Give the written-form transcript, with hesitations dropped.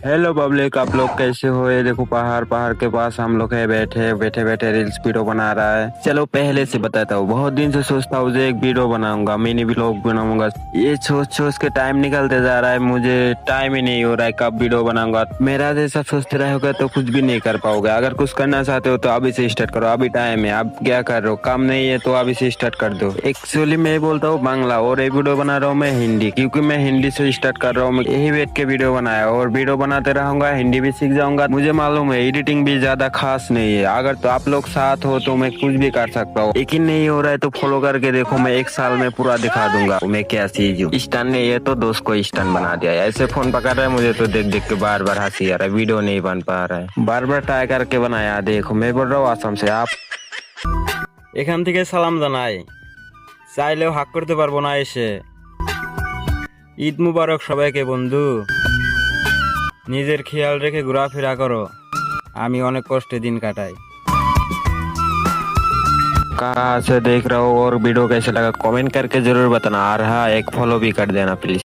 Hello public, आप लोग कैसे हो? ये देखो पहाड़ पहाड़ के पास हम लोग है, बैठे बैठे बैठे रील्स वीडियो बना रहा है। चलो पहले से बताता हूँ, बहुत दिन से सोचता हूँ एक वीडियो बनाऊंगा, मिनी व्लॉग बनाऊंगा। ये सोच सोच के टाइम निकलते जा रहा है, मुझे टाइम ही नहीं हो रहा है कब वीडियो बनाऊंगा। मेरा जैसा सोचते रहोगे तो कुछ भी नहीं कर पाओगे। अगर कुछ करना चाहते हो तो अभी से स्टार्ट करो, अभी टाइम है। आप क्या कर रहे हो? काम नहीं है तो अभी से स्टार्ट कर दो। एक्चुअली मैं बोलता हूँ बांग्ला और ये वीडियो बना रहा हूँ मैं हिंदी, क्योंकि मैं हिंदी से स्टार्ट कर रहा हूँ। मैं यही बैठ के वीडियो बनाया और वीडियो बनाते रहूंगा, हिंदी भी सीख जाऊंगा। मुझे मालूम है एडिटिंग भी ज्यादा खास नहीं है। अगर तो आप लोग साथ हो तो मैं कुछ भी कर सकता हूँ। यकीन नहीं हो रहा है तो फॉलो करके देखो, मैं एक साल में पूरा दिखा दूंगा मैं क्या चीज हूँ। स्टन ने ये तो दोस्त को स्टन बना दिया। ऐसे फोन पकड़ रहा है मुझे तो देख देख के बार बार हंसी आ रहा है, वीडियो नहीं बन पा रहा है। बार बार ट्राई करके बनाया। देखो मैं बोल रहा हूँ आसाम से। आप এখান থেকে সালাম জানাই, চাইলেও হাক করতে পারবো না এসে। ঈদ মুবারক সবাইকে বন্ধু, নিজের খেয়াল রেখে ঘোরাফেরা করো। আমি অনেক কষ্টে दिन काटाई। कहाँ से देख रहा हो और वीडियो कैसे लगा कमेंट करके जरूर बताना। और हाँ, एक फॉलो भी कर देना प्लीज।